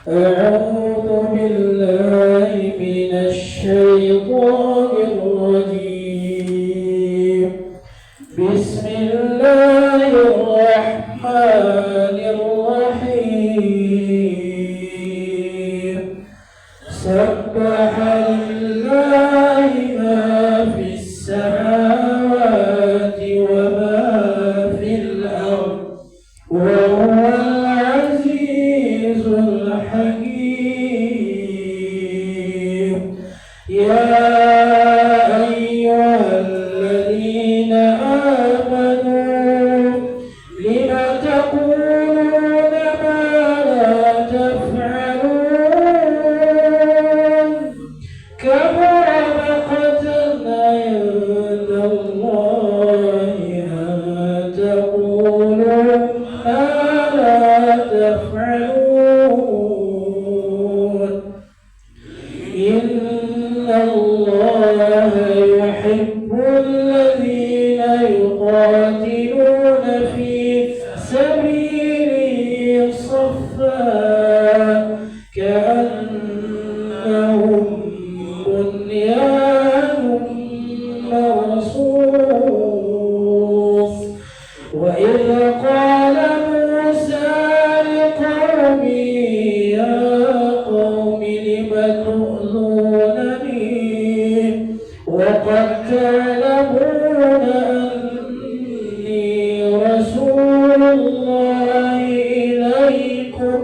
أعوذ بالله من الشيطان الرجيم. بسم الله الرحمن الرحيم. سبح لله ما في السماوات وما في الأرض وهو العزيز الحكيم. يا أيها الذين آمنوا لم تقولون ما لا تفعلون كبر مقتا عند الله أن تقولوا ما لا تفعلون. إن الله يحب الذين يقاتلون في سبيله صفا كأنهم بنيان مرصوص. وإذ قال موسى لقومه يا قوم لم تؤذونني وقد تعلمون أني رسول الله إليكم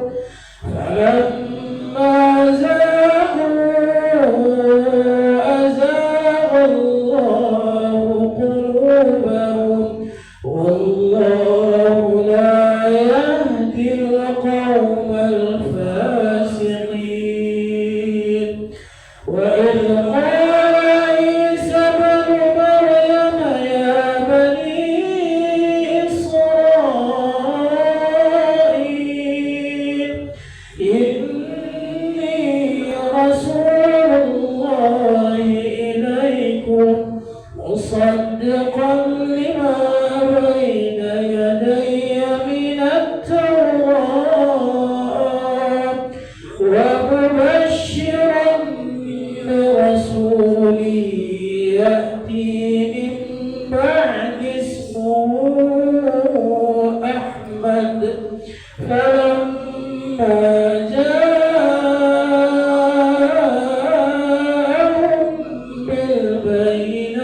فلما زاغوا أزاغ الله قلوبهم والله لا يهدي القوم الفاسقين. وإذ قال عيسى ابن مريم يا بني إسرائيل إني رسول الله إليكم مصدقا لما بين يدي من التوراة ومبشرا برسول يأتي من بعد اسمه أحمد. فلما جاءهم بالبينات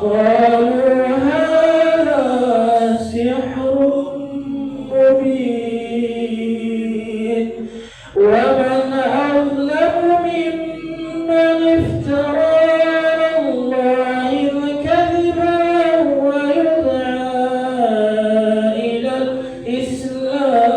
قالوا هذا سحر مبين. ومن أظلم ممن افترى على الله الكذب وهو يدعى إلى الإسلام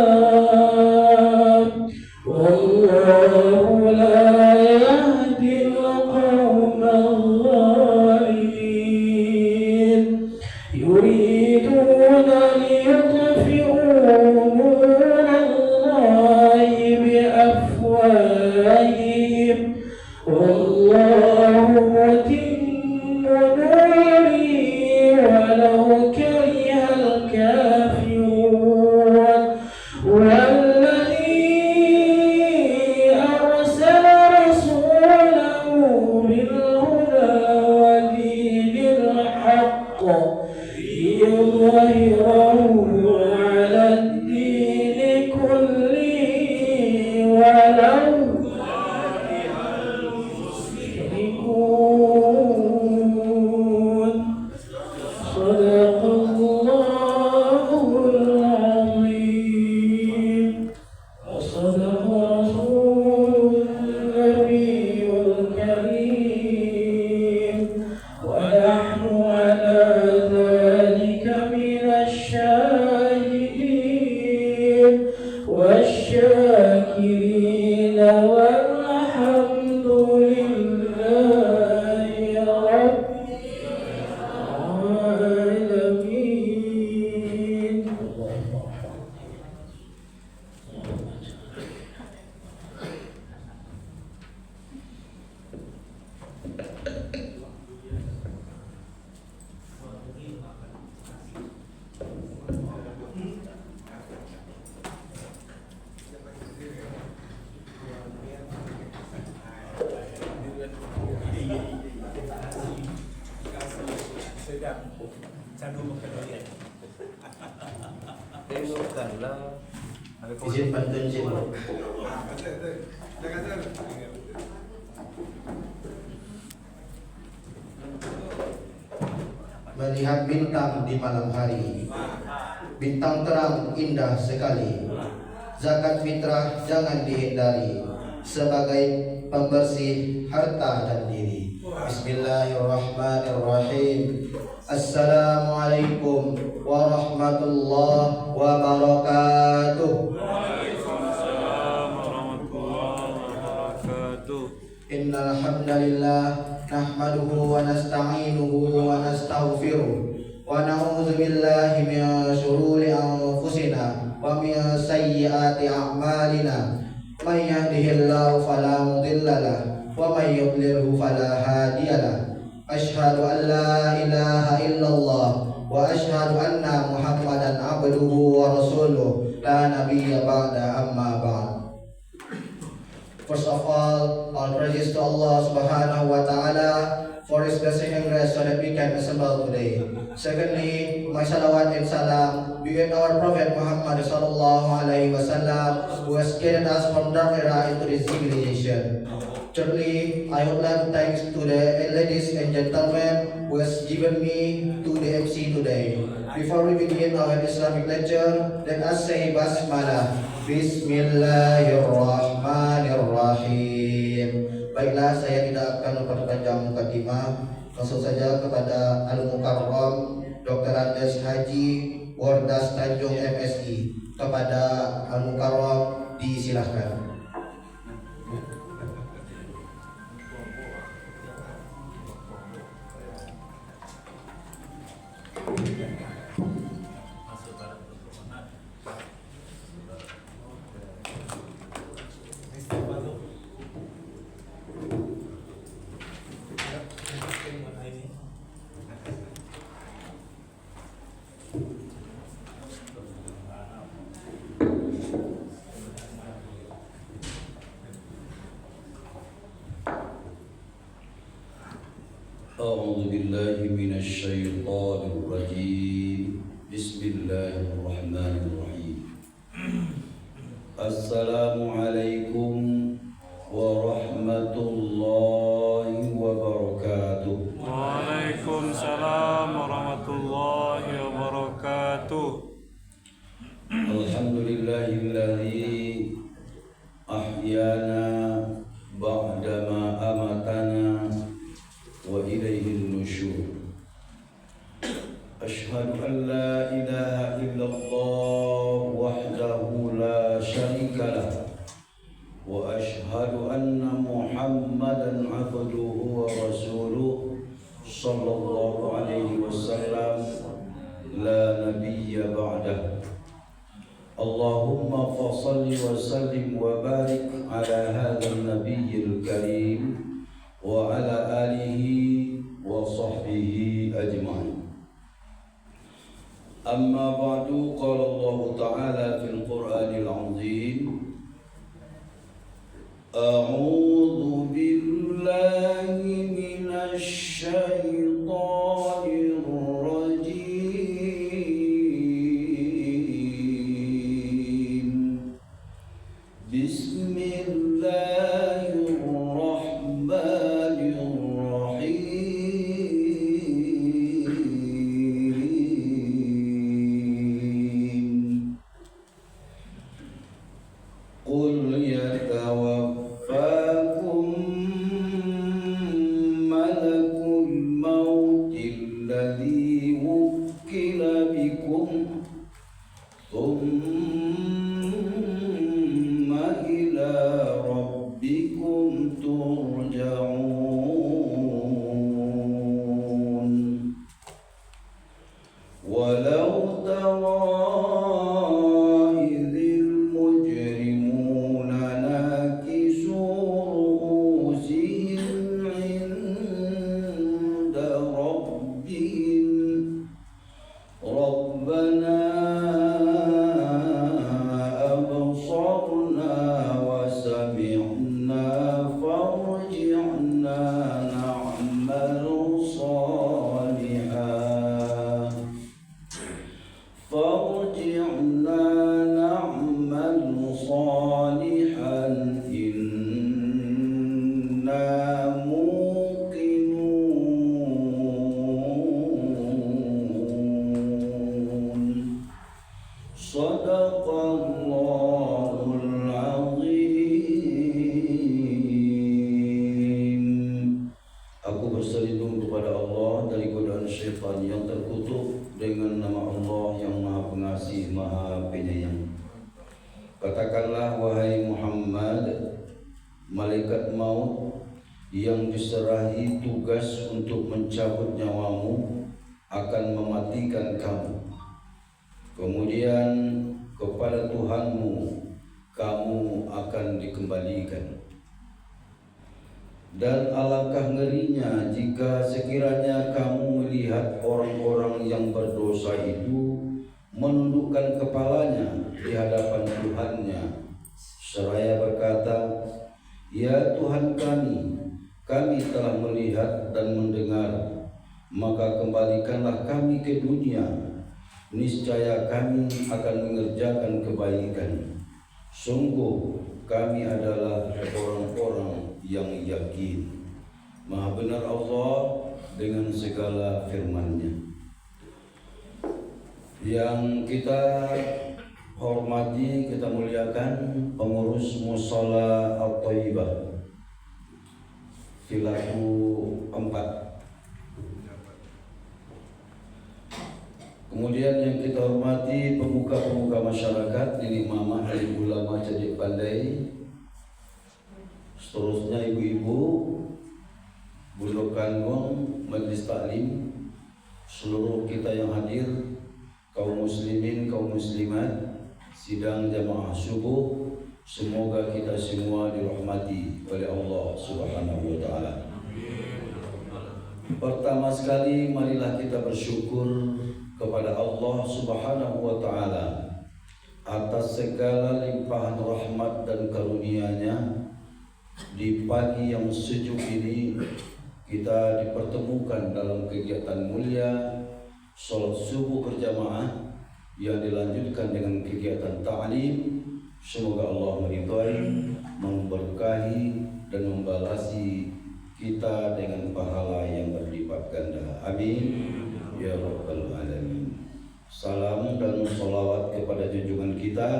Izin pantun sih. Melihat bintang di malam hari, bintang terang indah sekali. Zakat fitrah jangan dihindari, sebagai pembersih harta dan diri. Bismillahirrahmanirrahim. Assalamualaikum warahmatullahi wabarakatuh. Waalaikumsalam warahmatullahi wabarakatuh. Innal hamdalillah nahmaduhu wa nasta'inuhu wa nastaghfiruh wa na'udzu billahi min shururi anfusina wa min sayyiati a'malina. May yahdihillahu fala mudilla lahu wa may yudlilhu fala hadiya lahu. Asyhadu an la ilaha illallah wa asyhadu anna Muhammadan abduhu wa rasuluh la nabiyya ba'da, amma ba'd. First of all praises to Allah Subhanahu wa Ta'ala for His blessing and grace so that we can assemble today. Secondly, my salawat and salam be on our Prophet Muhammad Sallallahu Alaihi Wasallam, who has guided us from dark era into this civilization. Thirdly, I would like to thanks to the ladies and gentlemen who has given me to the MC today. Before we begin our Islamic lecture, let us say Basmalah. Bismillahirrahmanirrahim. Baiklah, saya tidak akan memperpanjang mukadimah. Langsung saja kepada Al-Mukarram Dr. Andes Haji Wardas Tanjung MSI. Kepada Al-Mukarram disilahkan. أعوذ بالله من الشيطان الرجيم. بسم الله الرحمن الرحيم. السلام عليكم ورحمة الله وبركاته. Waalaikumsalam warahmatullahi wabarakatuh. الحمد لله الذي أحيانا بعدما أماتنا وإليه النشور. أشهد أن لا إله إلا الله وحده لا شريك له وأشهد أن محمدا عبده ورسوله صلى الله عليه وسلم لا نبي بعده. اللهم فصل وسلم وبارك على هذا النبي الكريم وعلى آله وصحبه أجمعين. أما بعد، قال الله تعالى في القرآن العظيم: أعوذ بالله من الشيطان الرجيم. بسم الله الرحمن الرحيم. قل يتوفاكم ملك الموت الذي وكل بكم ثم إلى ربكم ترجعون. ولو ترى إذ المجرمون ناكسوا رؤوسهم عند ربهم ربنا Katakanlah wahai Muhammad, malaikat maut yang diserahi tugas untuk mencabut nyawamu akan mematikan kamu. Kemudian kepada Tuhanmu kamu akan dikembalikan. Dan alangkah ngerinya jika sekiranya kamu melihat orang-orang yang berdosa itu menundukkan kepalanya di hadapan Tuhannya seraya berkata, "Ya Tuhan kami telah melihat dan mendengar, maka kembalikanlah kami ke dunia. Niscaya kami akan mengerjakan kebaikan. Sungguh kami adalah orang-orang yang yakin." Maha benar Allah dengan segala firman-Nya. Yang kita hormati, kita muliakan pengurus Mushola At-Thayyibah Vilaku 4. Kemudian yang kita hormati pemuka-pemuka masyarakat, ini mama, alim ulama cerdik pandai, seterusnya ibu-ibu, bunduk kandung, majlis taklim, seluruh kita yang hadir, kaum muslimin, kaum muslimat, sidang jamaah subuh, semoga kita semua dirahmati oleh Allah Subhanahu wa taala. Pertama sekali marilah kita bersyukur kepada Allah Subhanahu wa taala atas segala limpahan rahmat dan karunia-Nya. Di pagi yang sejuk ini kita dipertemukan dalam kegiatan mulia salat subuh berjamaah yang dilanjutkan dengan kegiatan ta'lim. Semoga Allah meridhai, memberkahi dan membalasi kita dengan pahala yang berlipat ganda. Amin ya rabbal alamin. Salam dan salawat kepada junjungan kita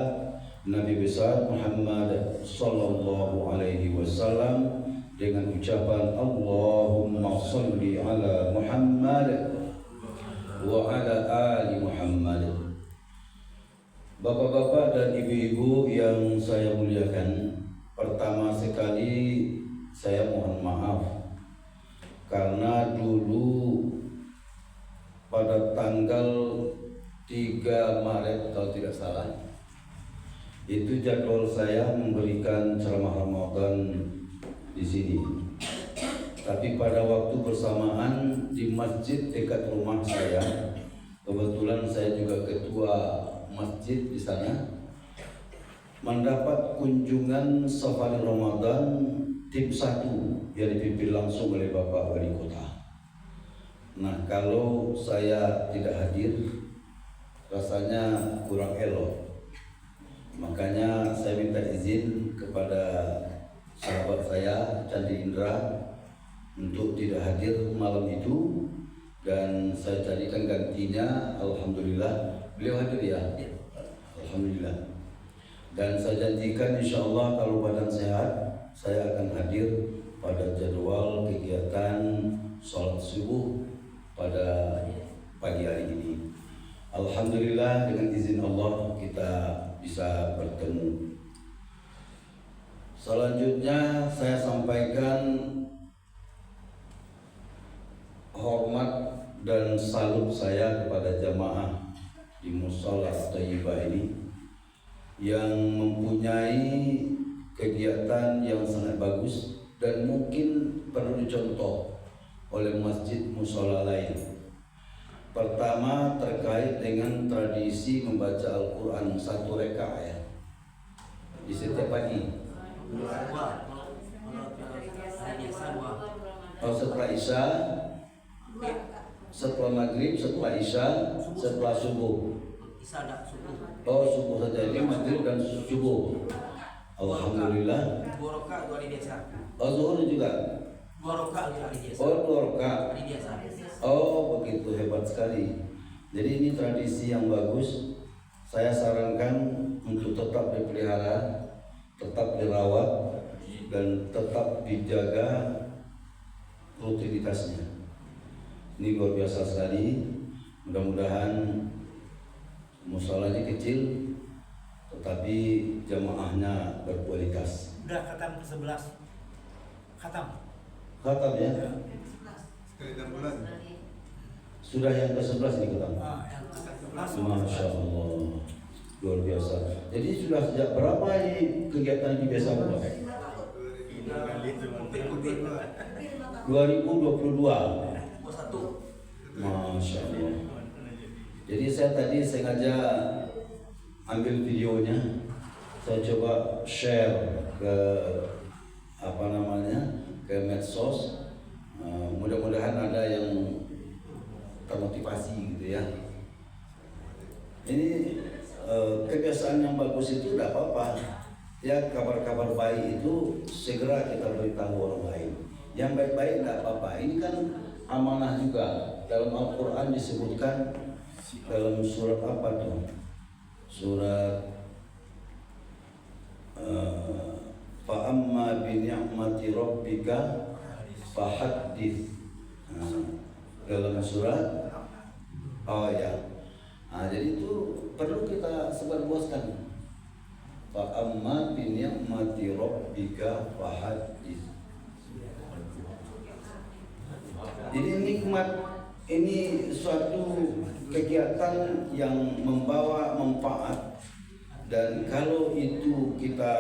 Nabi besar Muhammad sallallahu alaihi wasallam dengan ucapan Allahumma shalli ala Muhammad wa ala ali Muhammad. Bapak-bapak dan ibu-ibu yang saya muliakan, pertama sekali saya mohon maaf karena dulu pada tanggal 3 Maret kalau tidak salah itu jadwal saya memberikan ceramah Ramadan di sini. Tapi pada waktu bersamaan di masjid dekat rumah saya, kebetulan saya juga ketua masjid di sana, mendapat kunjungan safari Ramadan tim 1 yang dipimpin langsung oleh Bapak Wali Kota. Nah, kalau saya tidak hadir rasanya kurang elok. Makanya saya minta izin kepada sahabat saya Candi Indra untuk tidak hadir malam itu, dan saya carikan gantinya. Alhamdulillah beliau hadir ya, alhamdulillah. Dan saya janjikan insya Allah kalau badan sehat saya akan hadir pada jadwal kegiatan sholat subuh pada pagi hari ini. Alhamdulillah dengan izin Allah kita bisa bertemu. Selanjutnya saya sampaikan hormat dan salut saya kepada jamaah di Mushola At-Thayyibah ini yang mempunyai kegiatan yang sangat bagus dan mungkin perlu dicontoh oleh masjid mushola lain. Pertama terkait dengan tradisi membaca Al-Quran 1 rakaat di setiap pagi. Setelah Isya, setelah maghrib, setelah Isya, setelah subuh. Subuh saja, ini maghrib dan subuh. Alhamdulillah. Zuhur juga. 2 rakaat. Begitu hebat sekali. Jadi ini tradisi yang bagus. Saya sarankan untuk tetap dipelihara, tetap dirawat, dan tetap dijaga rutinitasnya. Ini luar biasa sekali. Mudah-mudahan musholanya kecil, tetapi jamaahnya berkualitas. Udah khatam ke-11. Khatam. Khatam ya? Sekali 6 bulan. Sudah yang ke-11 nih khatam. Yang langsung. Masya Allah, luar biasa. Jadi sudah sejak berapa ini kegiatan ini biasa Bapak? 2022. Masya Allah. Jadi saya tadi sengaja ambil videonya, saya coba share ke ke medsos. Mudah-mudahan ada yang termotivasi gitu ya. Ini kebiasaan yang bagus itu tidak apa-apa. Ya, kabar-kabar baik itu segera kita beritahu orang lain. Yang baik-baik tidak apa-apa. Ini kan amanah juga. Dalam Al-Quran disebutkan dalam surat apa tuh? Surat Fa'amma bi ni'mati rabbika fahaddits. Dalam surat jadi itu perlu kita sebarluaskan. Fa'amma bi ni'mati rabbika fahaddits. Jadi nikmat ini suatu kegiatan yang membawa manfaat, dan kalau itu kita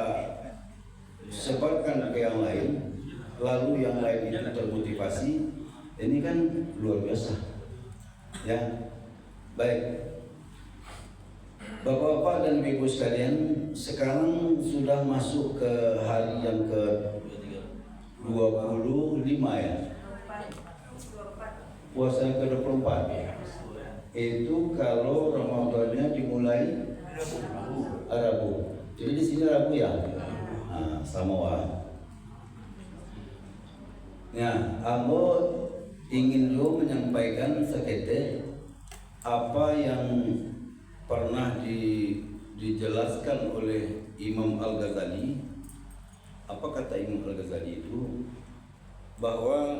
sebarkan ke yang lain, lalu yang lain itu termotivasi, ini kan luar biasa. Ya, baik. Bapak-bapak dan ibu sekalian, sekarang sudah masuk ke hari yang ke-25 ya. Puasa yang ke-24 itu kalau Ramadannya dimulai Rabu. Jadi di sini Rabu ya. Samoa. Nah, Ambo ingin dulu menyampaikan sekete apa yang pernah dijelaskan oleh Imam Al-Ghazali. Apa kata Imam Al-Ghazali itu? Bahwa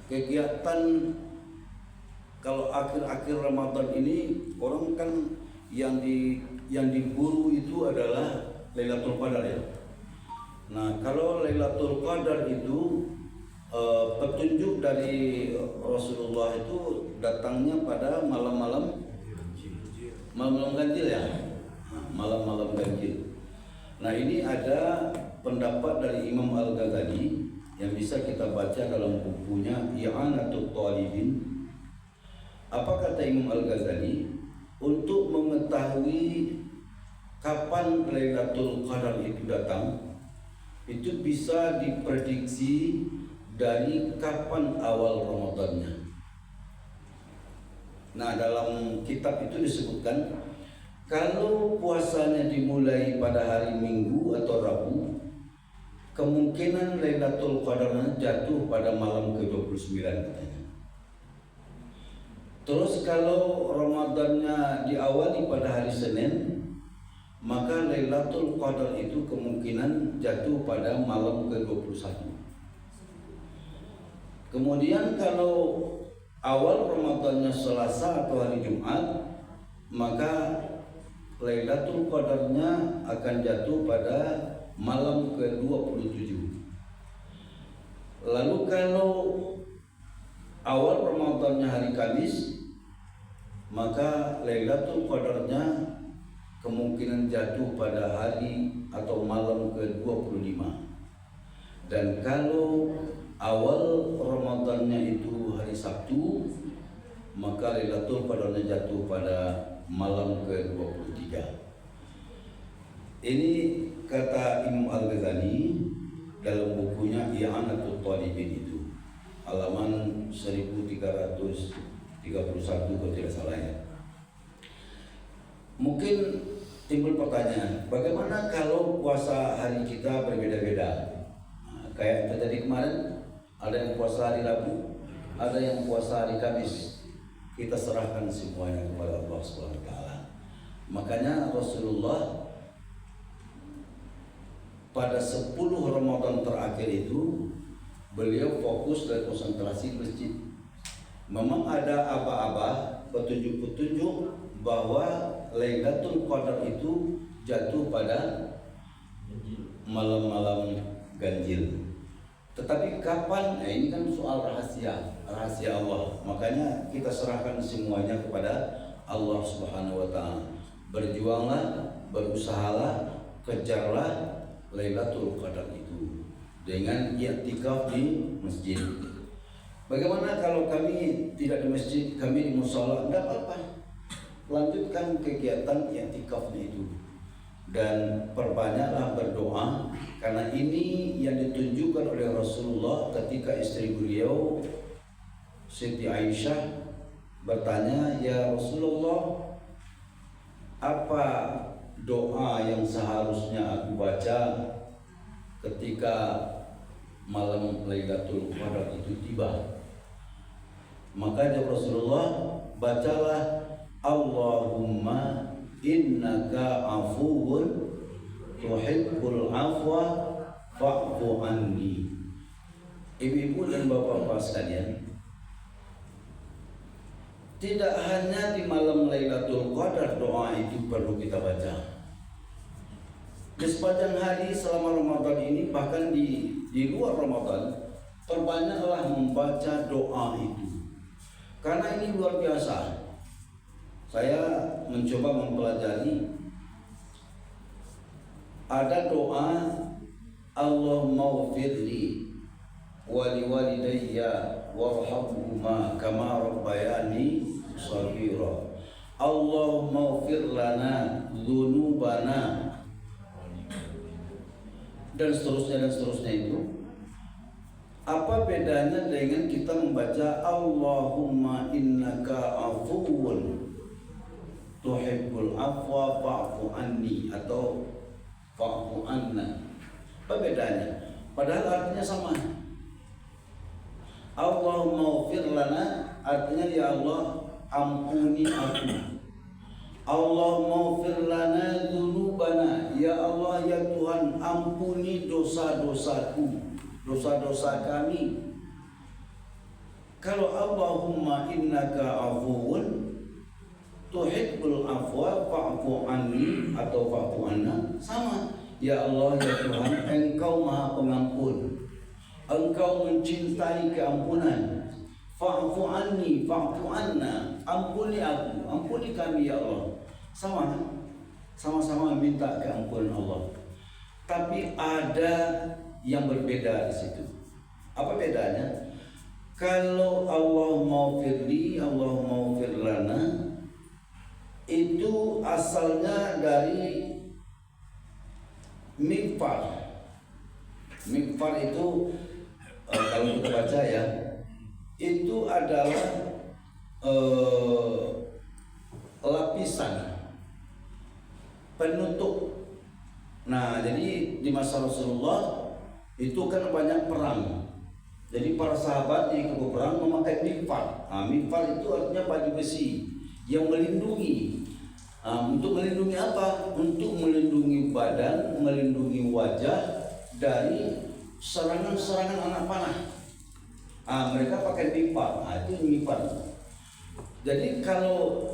kegiatan kalau akhir-akhir Ramadan ini orang kan yang diburu itu adalah Lailatul Qadar ya. Nah, kalau Lailatul Qadar itu petunjuk dari Rasulullah itu datangnya pada malam-malam ganjil ya. Malam-malam ganjil. Nah, ini ada pendapat dari Imam Al-Ghazali yang bisa kita baca dalam bukunya I'anatul Talibin. Apa kata Imam Al-Ghazali? Untuk mengetahui kapan Lailatul Qadar itu datang, itu bisa diprediksi dari kapan awal Ramadannya. Nah, dalam kitab itu disebutkan kalau puasanya dimulai pada hari Minggu atau Rabu, kemungkinan Lailatul Qadarnya jatuh pada malam ke-29 katanya. Terus kalau Ramadannya diawali pada hari Senin, maka Lailatul Qadar itu kemungkinan jatuh pada malam ke-21. Kemudian kalau awal Ramadannya Selasa atau hari Jumat, maka Lailatul Qadarnya akan jatuh pada malam ke-27. Lalu kalau awal Ramadannya hari Kamis, maka Lailatul Qadarnya kemungkinan jatuh pada hari atau malam ke-25. Dan kalau awal Ramadannya itu hari Sabtu, maka Lailatul Qadarnya jatuh pada malam ke-23. Ini kata Imam Al-Ghazali dalam bukunya I'anatul Talibin itu, halaman 1331 kalau tidak salah ya. Mungkin timbul pertanyaan, bagaimana kalau puasa hari kita berbeda-beda? Kayak tadi kemarin ada yang puasa hari Rabu, ada yang puasa hari Kamis. Kita serahkan semuanya kepada Allah SWT. Makanya Rasulullah pada 10 Ramadan terakhir itu beliau fokus dan konsentrasi di masjid. Memang ada apa-apa petunjuk-petunjuk bahwa Lailatul Qadar itu jatuh pada malam-malam ganjil. Tetapi kapan? Ini kan soal rahasia Allah. Makanya kita serahkan semuanya kepada Allah Subhanahu wa taala. Berjuanglah, berusahalah, kejarlah Lailatul Qadar itu dengan i'tikaf di masjid. Bagaimana kalau kami tidak di masjid, kami di mushola? Tidak apa-apa. Lanjutkan kegiatan i'tikafnya itu. Dan perbanyaklah berdoa, karena ini yang ditunjukkan oleh Rasulullah ketika istri beliau Siti Aisyah bertanya, "Ya Rasulullah, apa doa yang seharusnya aku baca ketika malam Lailatul Qadar itu tiba?" Maka jawab Rasulullah, "Bacalah Allahumma innaka afuwun tuhibbul afwa fa'fu anni." Ibu-ibu dan bapak-bapak sekalian, tidak hanya di malam Lailatul Qadar doa itu perlu kita baca. Di sepanjang hari selama Ramadan ini, bahkan di luar Ramadan, perbanyaklah membaca doa itu. Karena ini luar biasa. Saya mencoba mempelajari, ada doa Allahumma ghfirli wa liwalidayya warhamhuma kama rabbayani shaghira. Allahumma ghfir lana dzunubana, dan seterusnya itu. Apa bedanya dengan kita membaca Allahumma innaka afuwun tuhibbul afwa fa'fu anni atau fa'fu anna? Apa bedanya? Padahal artinya sama. Allahumma ighfir lana artinya ya Allah ampuni aku. Allahumma ighfir lana dzunubana, ya Allah ya Tuhan ampuni dosa-dosaku, dosa-dosa kami. Kalau Allahumma innaka afuwun tuhibbul afwa fa'fu anni atau fa'fu anna, sama. Ya Allah ya Tuhan, Engkau Maha Pengampun, Engkau mencintai keampunan. Fa'fu anni fa'fu anna, ampuni aku, ampuni kami ya Allah. Sama-sama minta keampunan Allah. Tapi ada yang berbeda di situ. Apa bedanya? Kalau Allahumma firli, Allahumma fir lana, itu asalnya dari mikfar. Mikfar itu kalau kita baca ya, itu adalah lapisan penutup. Nah, jadi di masa Rasulullah itu kan banyak perang. Jadi para sahabat yang ikut perang memakai mikfar. Nah, mikfar itu artinya baju besi yang melindungi. Untuk melindungi apa? Untuk melindungi badan, melindungi wajah dari serangan-serangan anak panah. Mereka pakai mikfar. Itu mikfar. Jadi kalau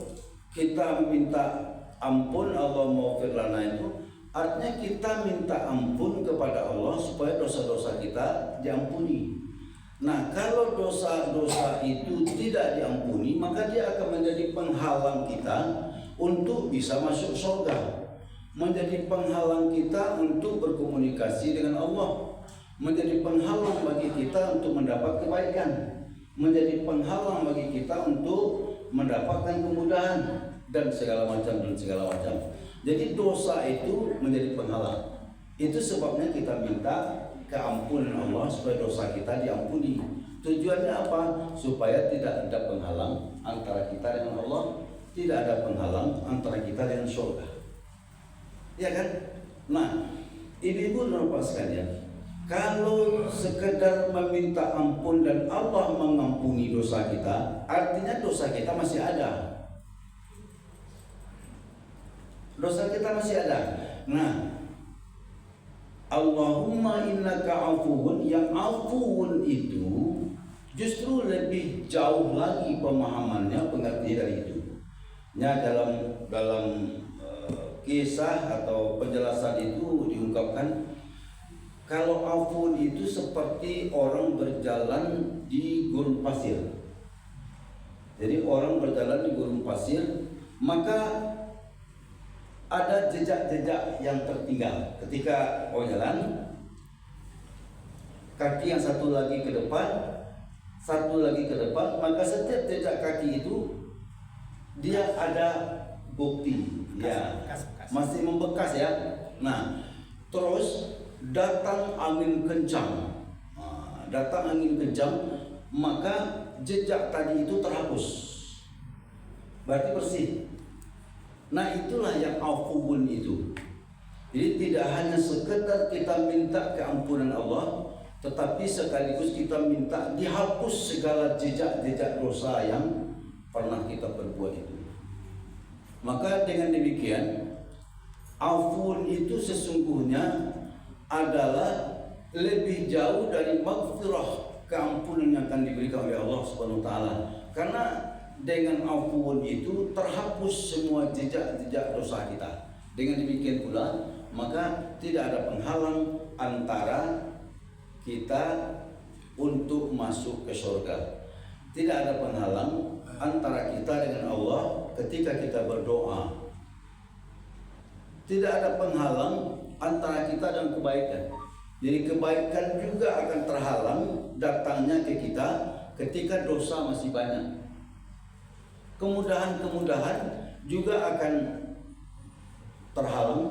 kita minta ampun Allahumma ighfir lana itu artinya kita minta ampun kepada Allah supaya dosa-dosa kita diampuni. Nah, kalau dosa-dosa itu tidak diampuni, maka dia akan menjadi penghalang kita untuk bisa masuk surga, menjadi penghalang kita untuk berkomunikasi dengan Allah, menjadi penghalang bagi kita untuk mendapat kebaikan, menjadi penghalang bagi kita untuk mendapatkan kemudahan dan segala macam. Jadi dosa itu menjadi penghalang. Itu sebabnya kita minta keampunan Allah supaya dosa kita diampuni. Tujuannya apa? Supaya tidak ada penghalang antara kita dengan Allah, tidak ada penghalang antara kita dengan surga. Ya kan? Nah, ibu-ibu dan bapak sekalian, kalau sekedar meminta ampun dan Allah mengampuni dosa kita, artinya dosa kita masih ada. Dosa kita masih ada. Nah, Allahumma innaka afuwun, yang afuwun itu justru lebih jauh lagi pemahamannya, pengertian dari itu. Dalam kisah atau penjelasan itu diungkapkan kalau afun itu seperti orang berjalan di gurun pasir. Jadi orang berjalan di gurun pasir, maka ada jejak-jejak yang tertinggal. Ketika jalan, kaki yang satu lagi ke depan, maka setiap jejak kaki itu dia ada bukti, ya masih membekas ya. Nah, terus datang angin kencang, maka jejak tadi itu terhapus, berarti bersih. Nah, itulah yang afuun itu. Jadi tidak hanya sekedar kita minta keampunan Allah, tetapi sekaligus kita minta dihapus segala jejak-jejak dosa yang pernah kita perbuat itu. Maka dengan demikian, afuun itu sesungguhnya adalah lebih jauh dari maghfirah, keampunan yang akan diberikan oleh Allah Subhanahu wa taala. Karena dengan afuun itu terhapus semua jejak-jejak dosa kita. Dengan demikian pula, maka tidak ada penghalang antara kita untuk masuk ke surga. Tidak ada penghalang antara kita dengan Allah ketika kita berdoa. Tidak ada penghalang antara kita dan kebaikan. Jadi kebaikan juga akan terhalang datangnya ke kita ketika dosa masih banyak. Kemudahan-kemudahan juga akan terhalang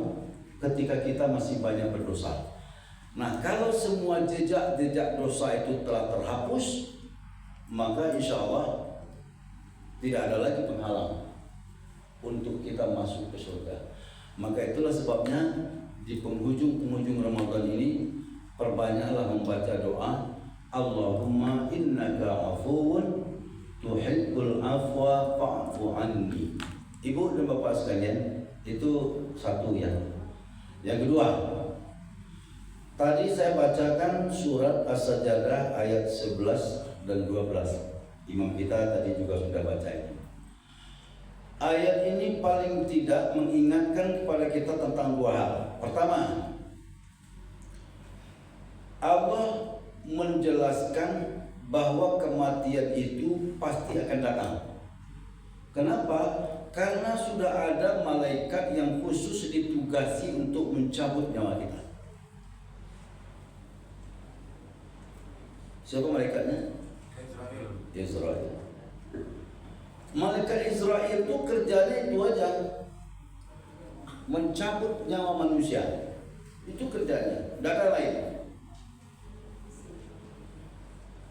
ketika kita masih banyak berdosa. Nah, kalau semua jejak-jejak dosa itu telah terhapus, maka insya Allah tidak ada lagi penghalang untuk kita masuk ke surga. Maka itulah sebabnya di penghujung Ramadan ini perbanyaklah membaca doa Allahumma innaka afuwun tuhibbul afwa fa'fu anni. Ibu dan bapak sekalian, itu satu ya. Yang kedua, tadi saya bacakan surat As-Sajdah ayat 11 dan 12. Imam kita tadi juga sudah baca itu. Ayat ini paling tidak mengingatkan kepada kita tentang dua hal. Pertama, Allah menjelaskan bahwa kematian itu pasti akan datang. Kenapa? Karena sudah ada malaikat yang khusus ditugasi untuk mencabut nyawa kita. Siapa malaikatnya? Israel. Malaikat Israel itu kerjanya itu aja, mencabut nyawa manusia. Itu kerjanya, tidak ada lain.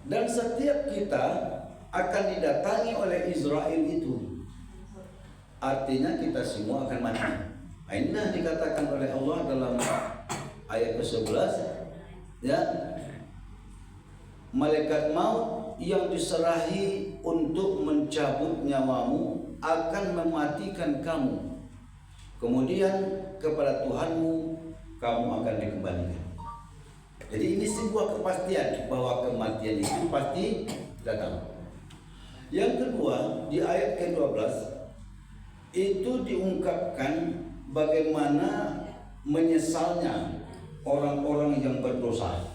Dan setiap kita akan didatangi oleh Israel itu. Artinya kita semua akan mati. Inilah dikatakan oleh Allah dalam ayat ke-11, ya, malaikat maut yang diserahi untuk mencabut nyawamu akan mematikan kamu. Kemudian kepada Tuhanmu kamu akan dikembalikan. Jadi ini sebuah kepastian bahwa kematian itu pasti datang. Yang kedua, di ayat ke-12 itu diungkapkan bagaimana menyesalnya orang-orang yang berdosa.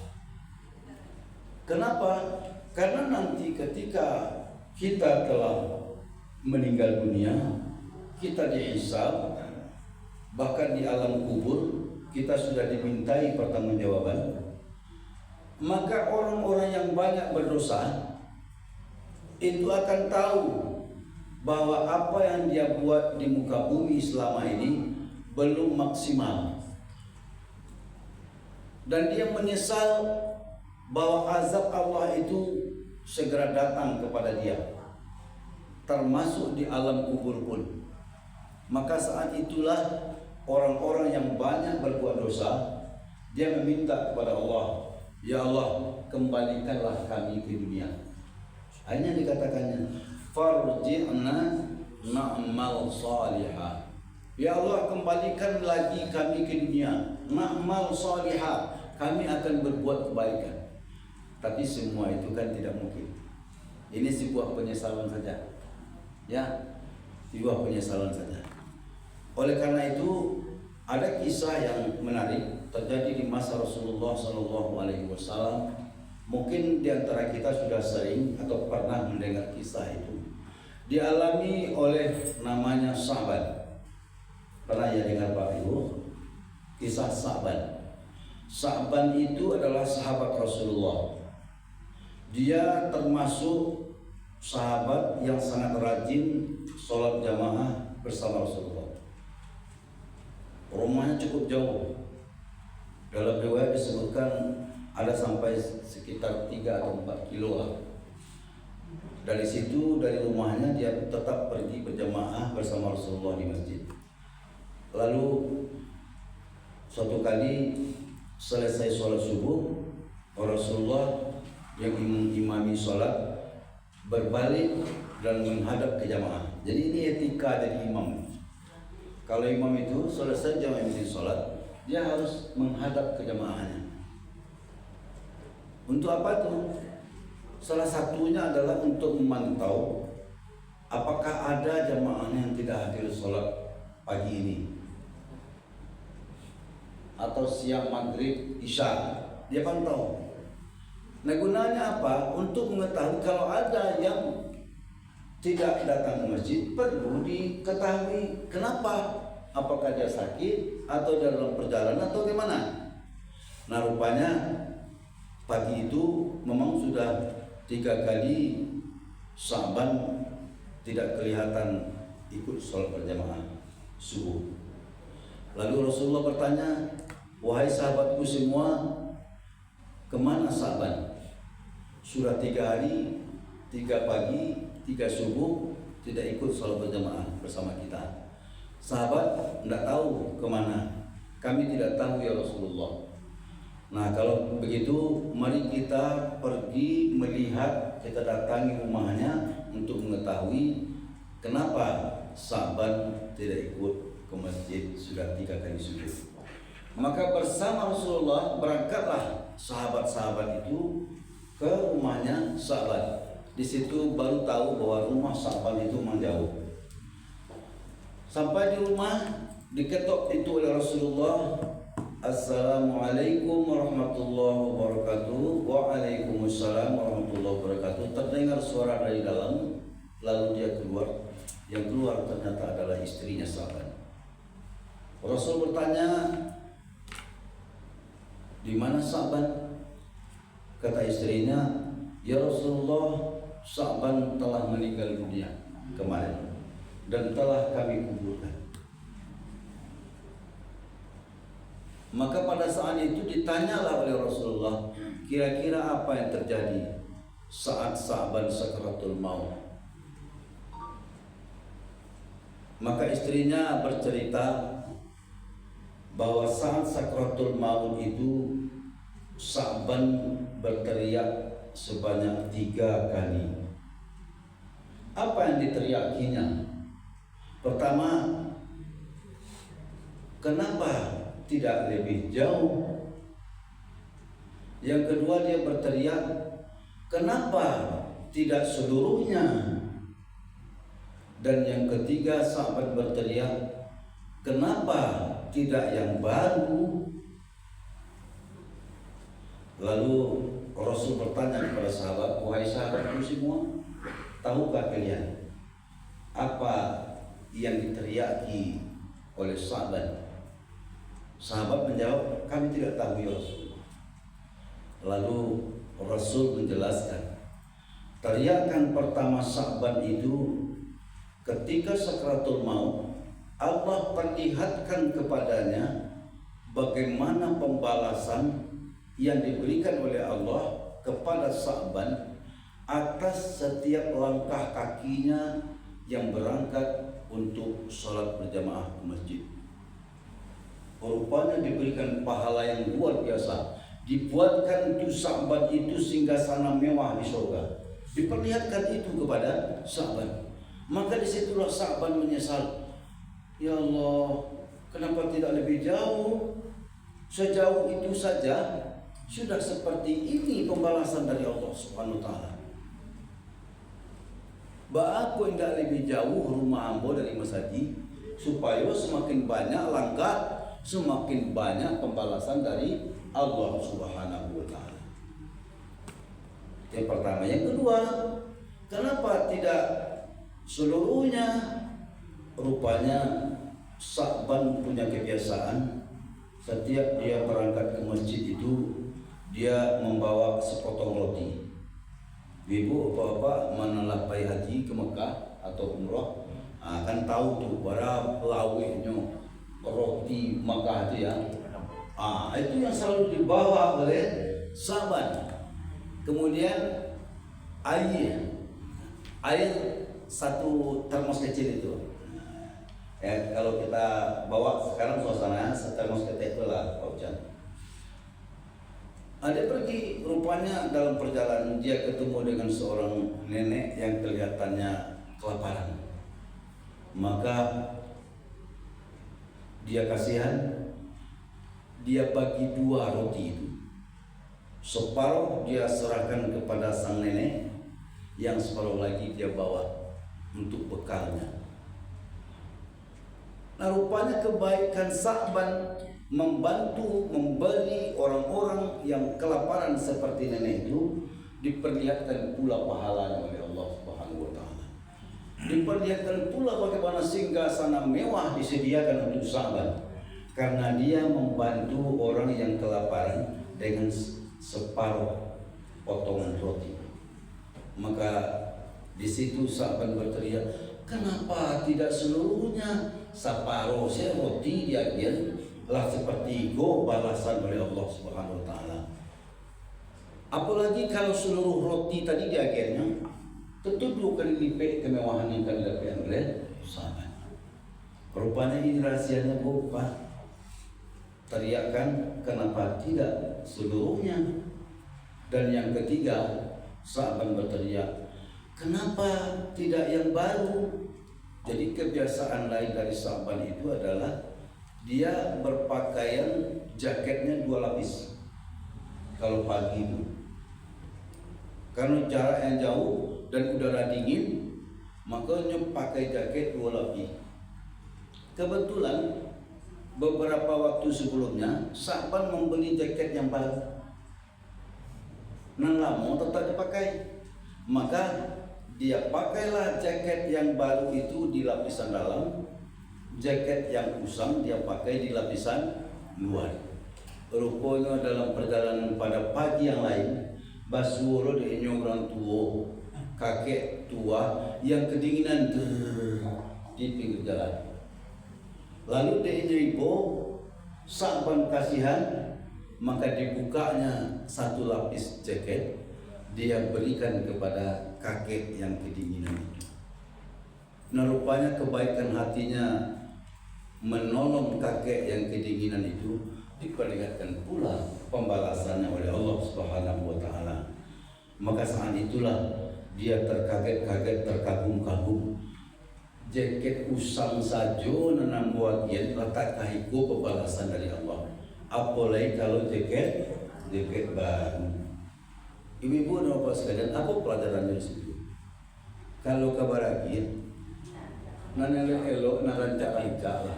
Kenapa? Karena nanti ketika kita telah meninggal dunia, kita dihisab, bahkan di alam kubur kita sudah dimintai pertanggungjawaban. Maka orang-orang yang banyak berdosa itu akan tahu bahwa apa yang dia buat di muka bumi selama ini belum maksimal, dan dia menyesal bahwa azab Allah itu segera datang kepada dia, termasuk di alam kubur pun. Maka saat itulah orang-orang yang banyak berbuat dosa, dia meminta kepada Allah, ya Allah, kembalikanlah kami ke dunia. Hanya dikatakannya, farji'na na'mal salihah. Ya Allah, kembalikan lagi kami ke dunia, na'mal salihah, kami akan berbuat kebaikan. Tapi semua itu kan tidak mungkin. Ini sebuah penyesalan saja. Ya, sebuah penyesalan saja. Oleh karena itu ada kisah yang menarik terjadi di masa Rasulullah SAW. Mungkin di antara kita sudah sering atau pernah mendengar kisah itu. Dialami oleh namanya Sa'ban. Pernah ya dengar Pak Ibu? Kisah Sa'ban. Sa'ban itu adalah sahabat Rasulullah. Dia termasuk sahabat yang sangat rajin sholat jamaah bersama Rasulullah. Rumahnya cukup jauh. Dalam riwayat disebutkan ada sampai sekitar 3 atau 4 kilo lah. Dari situ, dari rumahnya dia tetap pergi berjamaah bersama Rasulullah di masjid. Lalu suatu kali selesai sholat subuh, Rasulullah yang mengimami sholat berbalik dan menghadap ke jamaah. Jadi ini etika jadi imam. Kalau imam itu selesai jamaah masjid sholat, dia harus menghadap ke jamaahnya. Untuk apa itu? Salah satunya adalah untuk memantau apakah ada jamaahnya yang tidak hadir sholat pagi ini atau siang maghrib isya. Dia pantau. Nah gunanya apa? Untuk mengetahui kalau ada yang tidak datang ke masjid, perlu diketahui kenapa. Apakah dia sakit atau dalam perjalanan atau gimana? Nah rupanya pagi itu memang sudah 3 kali Sa'ban tidak kelihatan ikut sholat berjamaah subuh. Lalu Rasulullah bertanya, wahai sahabatku semua, kemana Sa'ban? Sudah 3 hari, 3 pagi, 3 subuh tidak ikut sholat berjamaah bersama kita. Sahabat tidak tahu kemana. Kami tidak tahu ya Rasulullah. Nah kalau begitu mari kita pergi melihat, kita datangi rumahnya untuk mengetahui kenapa Sa'ban tidak ikut ke masjid sudah 3 kali subuh. Maka bersama Rasulullah berangkatlah sahabat-sahabat itu ke rumahnya Sa'ban. Di situ baru tahu bahwa rumah Sa'ban itu memang jauh. Sampai di rumah diketok itu oleh Rasulullah. Assalamualaikum warahmatullahi wabarakatuh. Waalaikumsalam warahmatullahi wabarakatuh. Terdengar suara dari dalam, lalu dia keluar. Yang keluar ternyata adalah istrinya Sa'ban. Rasul bertanya, di mana Sa'ban? Kata istrinya, ya Rasulullah, Sa'ban telah meninggal dunia kemarin dan telah kami kuburkan. Maka pada saat itu ditanyalah oleh Rasulullah, kira-kira apa yang terjadi saat Sa'ban sakaratul maut. Maka istrinya bercerita bahwa saat sakaratul maut itu Sa'ban berteriak sebanyak 3 kali. Apa yang diteriakinya? Pertama, kenapa tidak lebih jauh? Yang kedua dia berteriak, kenapa tidak seluruhnya? Dan yang ketiga sahabat berteriak, kenapa tidak yang baru? Lalu Rasul bertanya kepada sahabat, wahai sahabatku semua, tahukah kalian apa yang diteriaki oleh Sa'ban? Sahabat menjawab, kami tidak tahu ya Rasulullah. Lalu Rasul menjelaskan, teriakan pertama Sa'ban itu ketika sakaratul maut, Allah perlihatkan kepadanya bagaimana pembalasan yang diberikan oleh Allah kepada Sa'ban atas setiap langkah kakinya yang berangkat untuk sholat berjamaah ke masjid. Rupanya diberikan pahala yang luar biasa. Dibuatkan untuk Sa'ban itu singgasana mewah di surga. Diperlihatkan itu kepada Sa'ban. Maka disitulah Sa'ban menyesal. Ya Allah, kenapa tidak lebih jauh? Sejauh itu saja sudah seperti ini pembalasan dari Allah Subhanahu wa taala. Aku hendak lebih jauh rumah ambo dari masjid supaya semakin banyak langkah, semakin banyak pembalasan dari Allah Subhanahu wa taala. Yang pertama, yang kedua, kenapa tidak seluruhnya? Rupanya Sa'ban punya kebiasaan setiap dia berangkat ke masjid itu dia membawa sepotong roti. Ibu bapak menelapai haji ke Mekah atau umrah akan tahu tuh berapa lawihnya roti Mekah itu ya. Itu yang selalu dibawa oleh Sa'ban. Kemudian air satu termos kecil itu. Ya, kalau kita bawa sekarang suasananya termos ketek lah, Pak Ujan. Ada pergi, rupanya dalam perjalanan dia ketemu dengan seorang nenek yang kelihatannya kelaparan. Maka dia kasihan, dia bagi 2 roti itu. Separuh dia serahkan kepada sang nenek, yang separuh lagi dia bawa untuk bekalnya. Nah, rupanya kebaikan Sa'ban membantu memberi orang-orang yang kelaparan seperti nenek itu diperlihatkan pula pahalanya oleh Allah Subhanahu wa taala. Diperlihatkan pula bagaimana singgasana mewah disediakan untuk Sa'ban karena dia membantu orang yang kelaparan dengan separuh potongan roti. Maka di situ Sa'ban berteriak, kenapa tidak seluruhnya? Separuh roti diambil lah sepertiga balasan oleh Allah Subhanahu wa taala. Apalagi kalau seluruh roti tadi di akhirnya tentu 2 kali lipat kemewahan yang akan didapatkan oleh Sa'ban. Rupanya ini rahasianya Bapak. Teriakan kenapa tidak seluruhnya. Dan yang ketiga Sa'ban berteriak, kenapa tidak yang baru? Jadi kebiasaan lain dari Sa'ban itu adalah dia berpakaian jaketnya 2 lapis. Kalau pagi itu, karena jarak yang jauh dan udara dingin, makanya pakai jaket 2 lapis. Kebetulan beberapa waktu sebelumnya Sa'ban membeli jaket yang baru. Nan lama tetap dipakai. Maka dia pakailah jaket yang baru itu di lapisan dalam, jaket yang usang dia pakai di lapisan luar. Rupanya dalam perjalanan pada pagi yang lain, Basuro di orang tua, kakek tua yang kedinginan di pinggir jalan. Lalu dia ibu Sa'ban kasihan, maka dibukanya 1 lapis jaket, dia berikan kepada kakek yang kedinginan itu. Nah, rupanya kebaikan hatinya menolong kakek yang kedinginan itu diperlihatkan pula pembalasannya oleh Allah Subhanahu wa taala. Maka saat itulah dia terkaget-kaget, terkagum-kagum. Jaket usang saja nanam bagian letak kahiku pembalasan dari Allah. Apalagi kalau jaket baru. Ibu-ibu dan bapak sekalian, apa pelajarannya di situ? Kalau kabar lagi, nanti elok narancak ika lah.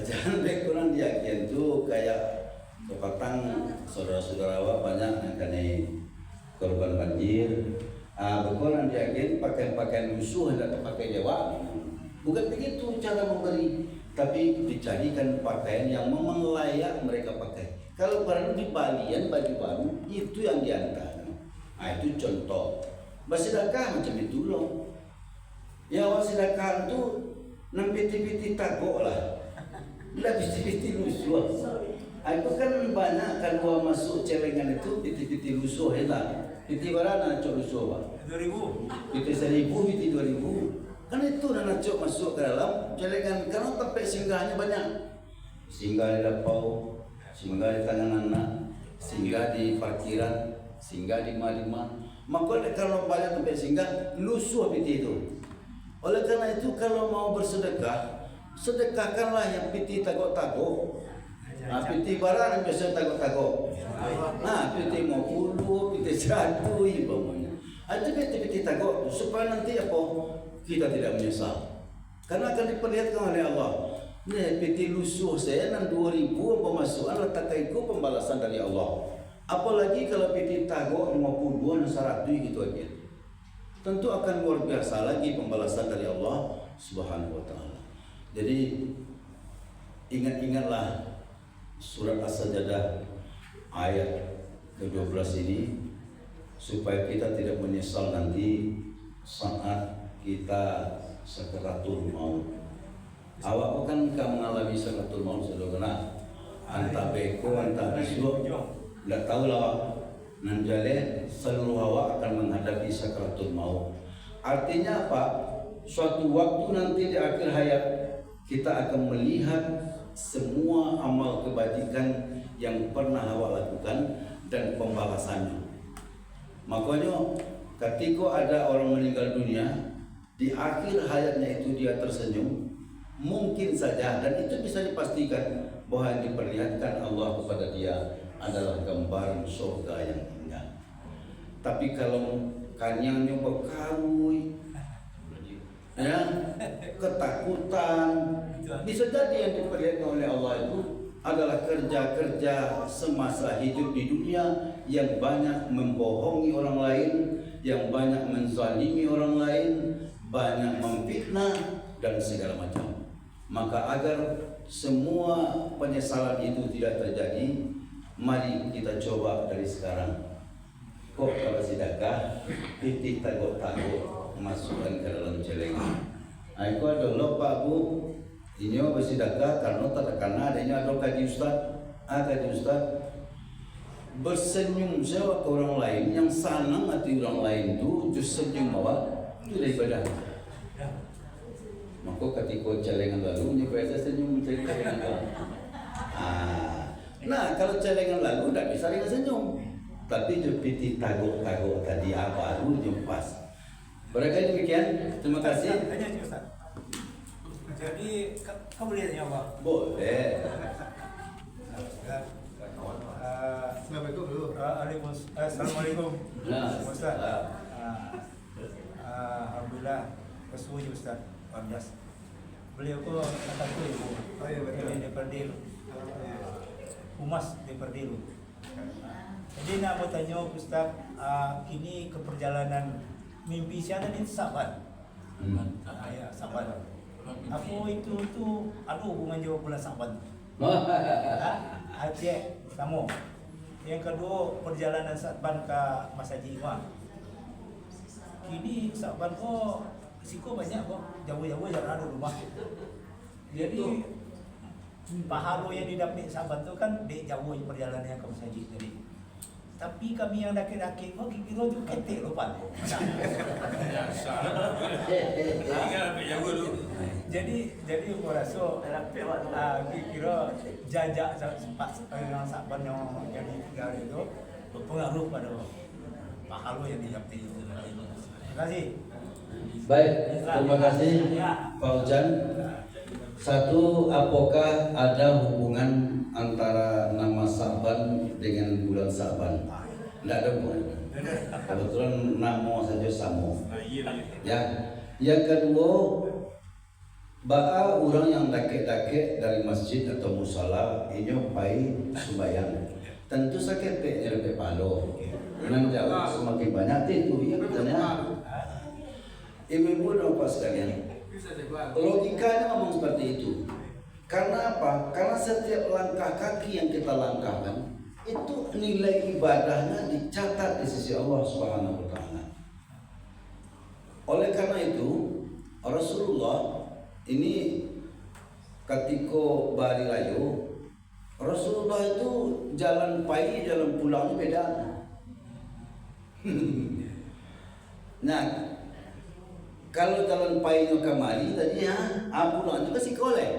Jangan deh kurang diakian tuh kayak kepatang saudara-saudara banyak yang kena korban banjir. Berkurang diakian pakaian-pakaian lusuh hendak pakai Jawa. Bukan begitu cara memberi, tapi dicarikan pakaian yang memang layak mereka pakai. Kalau baru di balian baju baru itu yang diantar. Itu contoh. Bersedekah macam itu loh. Ya sedekah itu nang piti-piti tagok lah. Bila piti-piti lusuh. Itu kan banyak kan masuk celengan itu piti-piti lusuh lah. Piti barana cok lusuh Pak. 2000. Piti 1000, piti 2000. Kan itu nana cok masuk ke dalam celengan karena tempat singgahnya banyak. Singgah di dapau, singgah di tangan anak, singgah di parkiran, singgah di mana-mana. Maka kalau banyak tempat singgah, lusuh piti itu. Oleh karena itu kalau mau bersedekah, sedekahkanlah yang piti tagok-tagok. Piti barang yang biasa tagok-tagok. Piti mau puluh, piti 100 umpamanya. Itu piti tagok supaya nanti apa kita tidak menyesal. Karena akan diperlihatkan oleh Allah. Nih piti lusuh saya nan 2000 pemasukan letakaiku pembalasan dari Allah. Apalagi kalau piti tagok 52 dan 100 gitu aja. Tentu akan luar biasa lagi pembalasan dari Allah Subhanahu wa taala. Jadi ingat-ingatlah surat As-Sajdah ayat ke-12 ini supaya kita tidak menyesal nanti saat kita sakaratul maut. Awak kan mengalami sakaratul maut sudah kena antah beko antah bisu, tidak tahu lah nanjale seluruh awak akan menghadapi sakaratul maut. Artinya apa? Suatu waktu nanti di akhir hayat kita akan melihat semua amal kebajikan yang pernah awak lakukan dan pembalasannya. Makanya ketika ada orang meninggal dunia, di akhir hayatnya itu dia tersenyum, mungkin saja, dan itu bisa dipastikan bahwa yang diperlihatkan Allah kepada dia adalah gambaran surga yang indah. Tapi kalau kanyangnya berkarui, ya, ketakutan, bisa jadi yang diperlihatkan oleh Allah itu adalah kerja-kerja semasa hidup di dunia yang banyak membohongi orang lain, yang banyak menzalimi orang lain, banyak memfitnah dan segala macam. Maka agar semua penyesalan itu tidak terjadi, mari kita coba dari sekarang. Kok kalau sedekah titik tagok-tagok masukkan ke dalam celengan. Aku ada Pak Bu. Ini bersedekah karena adanya ada kaji ustaz, bersenyum saya ke orang lain yang senang hati orang lain itu just senyum awak itu daripada. Maka ketika celengan lalu biasa senyum mencari celengan lalu. Nah kalau celengan lalu tidak bisa dengan senyum, tapi jepiti tagok-tagok tadi baru jempas. Barangkali demikian. Terima kasih. Jadi kamu lihat ya Pak? Boleh. Assalamualaikum dulu. Assalamualaikum. Ustaz. Nah, Alhamdulillah kesuji Ustaz. 14. Beliau kok kata tu ibu. Oh iya betul. Ini Deperdil. Humas Deperdil. Jadi nak bertanya Ustaz, ini keperjalanan mimpi saya ini sahabat. Ya sahabat. Aku itu ada hubungan jawab bulan sahabat. Aceh kamu. Yang kedua perjalanan sahabat ke Masa Jiwa. Kini sahabat kok siko banyak kok jauh-jauh jalan ada rumah. Jadi pahala yang didapat sahabat tu kan di jauh perjalanannya ke Masa Jiwa tadi. Tapi kami yang daki-daki kok kira juga ketik lupa. Jadi aku rasa kira jajak yang sahabat yang jadi tinggal itu berpengaruh pada pahala yang didapat itu. Terima kasih. baik, terima kasih Pak Ujan. Satu, apakah ada hubungan antara nama Sa'ban dengan bulan Sa'ban? Tidak ada hubungan. Kebetulan nama saja sama. Ya. Yang kedua, ba'a orang yang dakek-dakek dari masjid atau musala ini pai sembahyang. Tentu sakit pe lebih palo. Nan jauh semakin banyak itu ya katanya. Ibu-ibu dan bapak sekalian, logikanya ngomong seperti itu. Karena apa? Karena setiap langkah kaki yang kita langkahkan itu nilai ibadahnya dicatat di sisi Allah Subhanahu wa taala. Oleh karena itu, Rasulullah ini ketika bari layu, Rasulullah itu jalan pagi, jalan pulangnya beda. Nah, kalau jalan pagi kemari tadi pulang juga si kolek.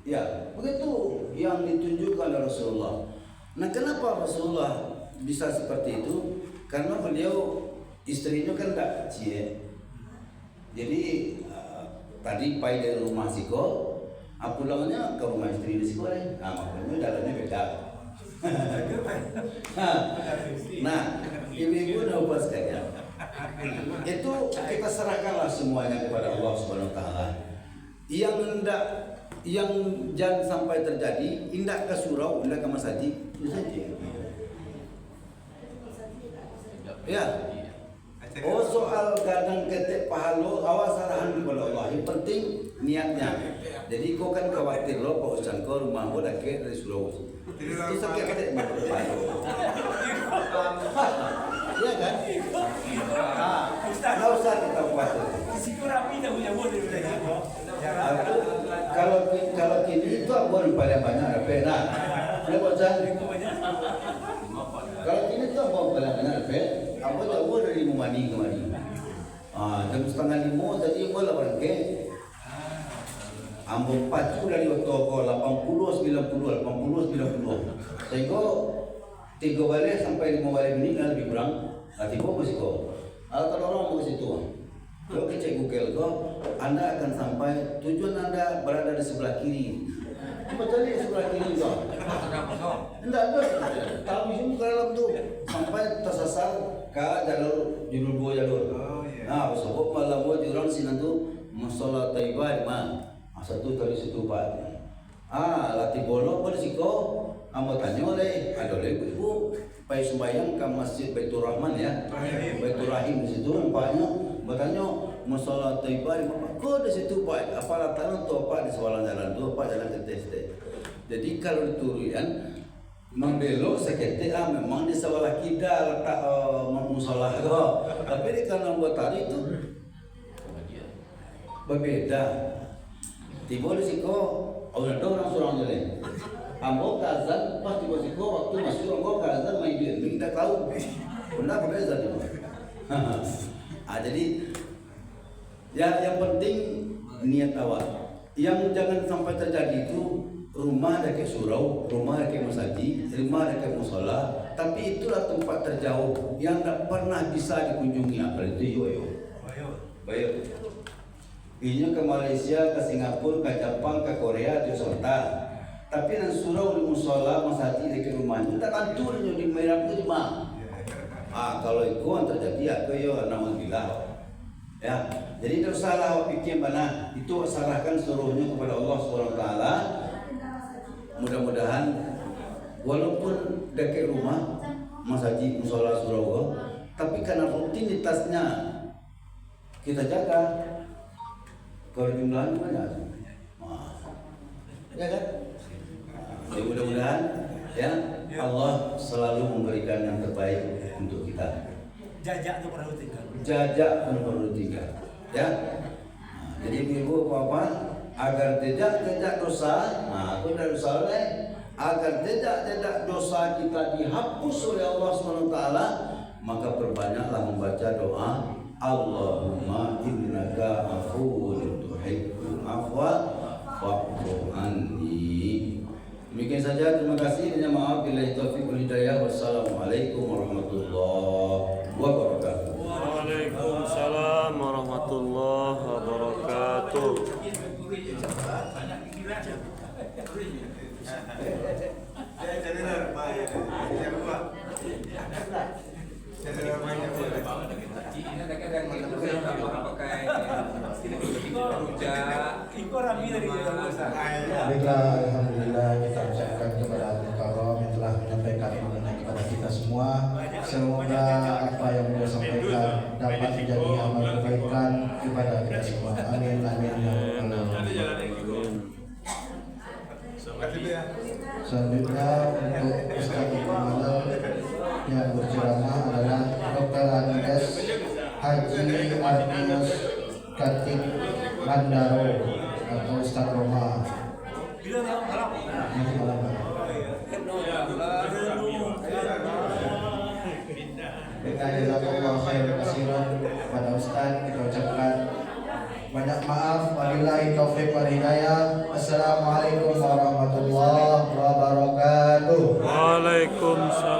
Ya, begitu yang ditunjukkan oleh Rasulullah. Nah, kenapa Rasulullah bisa seperti itu? Karena beliau istrinya kan tak kecil. Jadi tadi pai dari rumah Siko, pulangnya ke rumah istri di Siko. Makanya jalannya beda. Nah, Ibu-ibu dan bapak sekalian, itu kita serahkanlah semuanya kepada Allah Subhanahu Wa Taala. Yang jangan sampai terjadi, indah ke surau, indah ke masjid, itu saja. Ya. Oh, soal gadang ketek pahalo, awas arahan kepada Allah. Yang penting niatnya. Jadi kau kan khawatir lo, Pak Ustaz, kau rumah kau dah ke dari Sulawesi. Itu sakit ketek pahalo. Iya kan? Nggak usah kita khawatir. Risiko rapi dah punya boleh Kalau kini itu abon paling banyak apa? Nah, Pak Ustaz. Kalau kini itu abon paling banyak apa? Abon dari Mumani kemari. Jam 4:30 tadi abon 8 ke. Ambo 4 dari toko 80, 90, 80, 90. Sehingga 3 balik sampai 5 balik meninggal lebih kurang. Nanti kau masih kau. Kalau orang mau ke situ, kalau cek Google kau, Anda akan sampai tujuan Anda berada di sebelah kiri. Betul di sebelah kiri kau. Tidak ada. Tahu sini ke dalam tu sampai tersasar ke jalur 2 jalur. Nah, sebab malam buat orang sini tu masalah Taibah di mana? Satu dari situ Pak. Latih bono pada siko. Amo tanya oleh ada oleh ibu pai sembahyang ke Masjid Baitur Rahman ya. Baitur Rahim di situ nampaknya bertanya masalah Taibah di mana? Kok di situ Pak? Apa latar tu apa di sebelah jalan tu apa jalan ke. Jadi kalau diturian membelok sekete memang di sebelah kidal letak musola kok. Tapi di kanan buat tadi itu berbeda. Tiba di situ ada orang surang jalan. Ambo kazan pas tiba situ waktu masuk ambo kazan main dia tidak tahu. Benda berbeza tu. Jadi yang penting niat awal. Yang jangan sampai terjadi itu rumah ada ke surau, rumah ada ke masjid, rumah ada ke musola, tapi itulah tempat terjauh yang tak pernah bisa dikunjungi. Apa itu Bayo. Ini ke Malaysia, ke Singapura, ke Jepang, ke Korea, di Sultan. Tapi nan surau di musola, masjid di rumahnya, tak kantornya di merah itu di mana? Kalau itu yang terjadi, aku yo naudzubillah. Ya, jadi tidak salah pikir mana itu serahkan seluruhnya kepada Allah Subhanahu Wa Taala. Mudah-mudahan walaupun dekat rumah masjid musola surau, tapi karena rutinitasnya kita jaga. Kalau jumlahnya banyak, ya kan? Ya mudah-mudahan ya Allah selalu memberikan yang terbaik untuk kita. Jajak tu perhatikan. Jajak perhatikan, ya. Jadi ibu apa? Agar tidak dosa, aku tidak dosa agar tidak dosa kita dihapus oleh Allah Subhanahu Wa Taala, maka perbanyaklah membaca doa. Allahumma innaka afuwwun tuhibbul afwa fa'fu anni. Demikian saja, terima kasih, minta maaf bila taufiq wal hidayah. Wassalamualaikum warahmatullahi wabarakatuh. Waalaikumsalam warahmatullahi wabarakatuh. Baiklah, alhamdulillah kita ucapkan kepada Allah Karim yang telah menyampaikan ilmunya kepada kita semua. Semoga apa yang beliau sampaikan dapat menjadi amal kebaikan kepada kita semua. Amin amin ya Allah. Selanjutnya untuk Ustaz Malam yang berceramah adalah Dr. Anies Haji Arnius Katib Mandaro atau Ustaz Roma. Nanti malam. Dengan jazakallah khairan katsiran kepada Ustaz, kita ucapkan banyak maaf. Wabillahi taufiq wal hidayah. Assalamualaikum warahmatullahi wabarakatuh. Waalaikumsalam.